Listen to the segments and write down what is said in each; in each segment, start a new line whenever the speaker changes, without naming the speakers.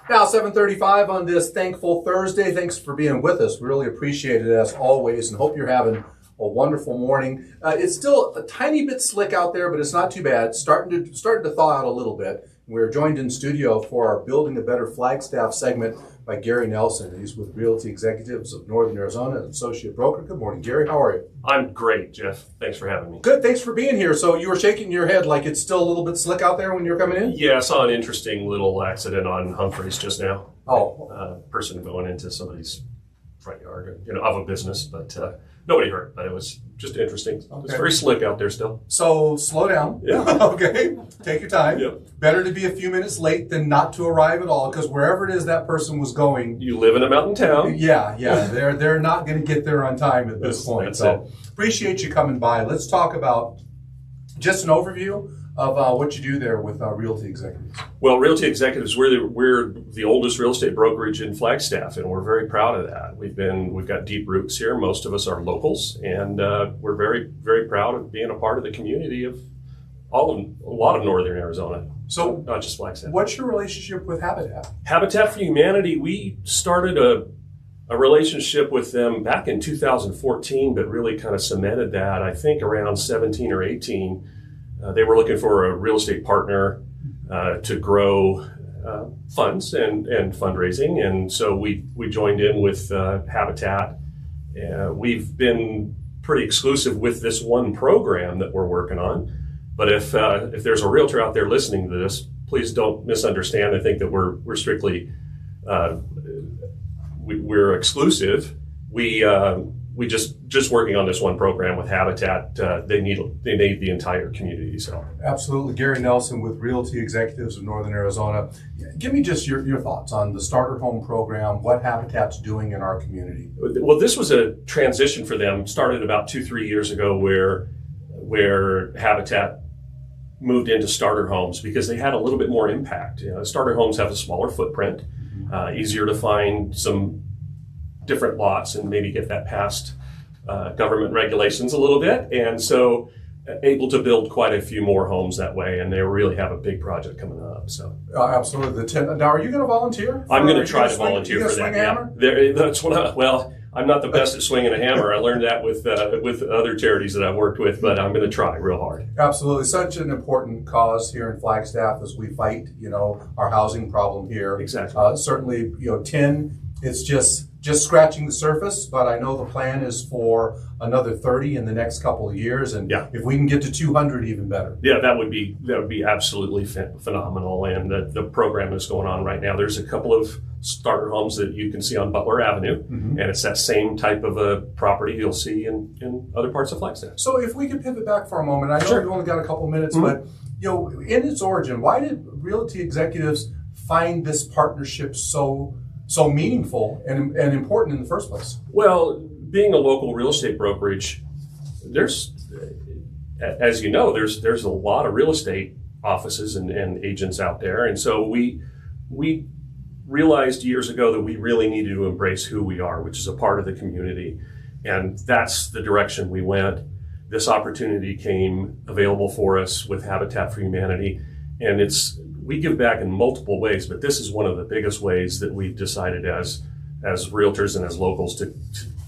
Now 7:35 on this thankful Thursday. Thanks for being with us. We really appreciate it as always and hope you're having a wonderful morning. It's still a tiny bit slick out there, but it's not too bad. Starting to thaw out a little bit. We're joined in studio for our Building a Better Flagstaff segment by Gary Nelson. He's with Realty Executives of Northern Arizona, an associate broker. Good morning, Gary. How are you?
I'm great, Jeff. Thanks for having me.
Good. Thanks for being here. So you were shaking your head like it's still a little bit slick out there when you're coming in?
Yeah, I saw an interesting little accident on Humphreys just now.
Oh.
Person going into somebody's front yard, of a business, but nobody hurt. But it was just interesting. Okay. It's very slick out there still.
So slow down.
Yeah.
Okay. Take your time.
Yep.
Better to be a few minutes late than not to arrive at all, because wherever it is that person was going.
You live in a mountain town.
Yeah. They're not going to get there on time at this point.
That's
so appreciate you coming by. Let's talk about just an overview of what you do there with Realty Executives.
Well, Realty Executives, we're the oldest real estate brokerage in Flagstaff, and we're very proud of that. We've got deep roots here. Most of us are locals, and we're very, very proud of being a part of the community of a lot of Northern Arizona. So not just Flagstaff.
What's your relationship with Habitat?
Habitat for Humanity, we started a relationship with them back in 2014, but really kind of cemented that, I think, around 17 or 18. They were looking for a real estate partner to grow funds and fundraising, and so we joined in with Habitat. We've been pretty exclusive with this one program that we're working on. But if there's a realtor out there listening to this, please don't misunderstand. I think that we're strictly we're exclusive. We just working on this one program with Habitat. They need the entire community. So
absolutely, Gary Nelson with Realty Executives of Northern Arizona. Give me just your thoughts on the starter home program. What Habitat's doing in our community?
Well, this was a transition for them. Started about 2-3 years ago, where Habitat moved into starter homes because they had a little bit more impact. Starter homes have a smaller footprint, easier to find some different lots and maybe get that past government regulations a little bit. And so able to build quite a few more homes that way. And they really have a big project coming up. So
absolutely. Now, are you going to volunteer?
I'm going to try to volunteer for that. Yeah. That's what I'm not the best at swinging a hammer. I learned that with other charities that I've worked with, but I'm going to try real hard.
Absolutely. Such an important cause here in Flagstaff as we fight, our housing problem here.
Exactly.
Certainly, 10, it's just scratching the surface, but I know the plan is for another 30 in the next couple of years, and if we can get to 200, even better.
Yeah, that would be absolutely phenomenal, and the program is going on right now. There's a couple of starter homes that you can see on Butler Avenue, and it's that same type of a property you'll see in other parts of Flagstaff.
So if we could pivot back for a moment, I know we've only got a couple minutes, but in its origin, why did Realty Executives find this partnership so meaningful and important in the first place?
Well, being a local real estate brokerage, there's there's a lot of real estate offices and agents out there. And so we realized years ago that we really needed to embrace who we are, which is a part of the community. And that's the direction we went. This opportunity came available for us with Habitat for Humanity. And we give back in multiple ways, but this is one of the biggest ways that we've decided as realtors and as locals to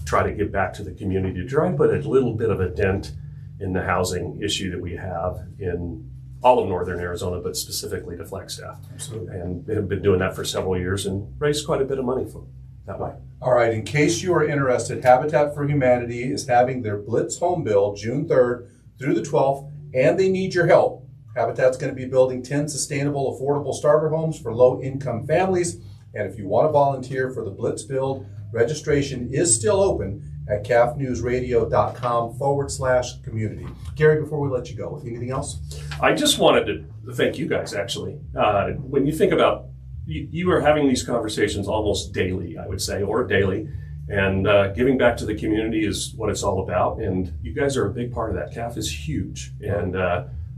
try to give back to the community, to try and put a little bit of a dent in the housing issue that we have in all of Northern Arizona, but specifically to Flagstaff.
Absolutely.
And they have been doing that for several years and raised quite a bit of money for that way.
All right, in case you are interested, Habitat for Humanity is having their Blitz Home Build June 3rd through the 12th, and they need your help. Habitat's going to be building 10 sustainable, affordable starter homes for low-income families. And if you want to volunteer for the Blitz Build, registration is still open at cafnewsradio.com/community. Gary, before we let you go, anything else?
I just wanted to thank you guys, actually. When you think about, you are having these conversations almost daily, I would say, or daily. And giving back to the community is what it's all about. And you guys are a big part of that. CAF is huge. And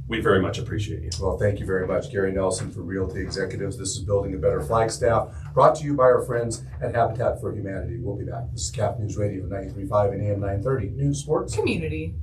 we very much appreciate you.
Well, thank you very much. Gary Nelson for Realty Executives. This is Building a Better Flagstaff, brought to you by our friends at Habitat for Humanity. We'll be back. This is CAF News Radio 93.5 and AM 930. News, sports,
community.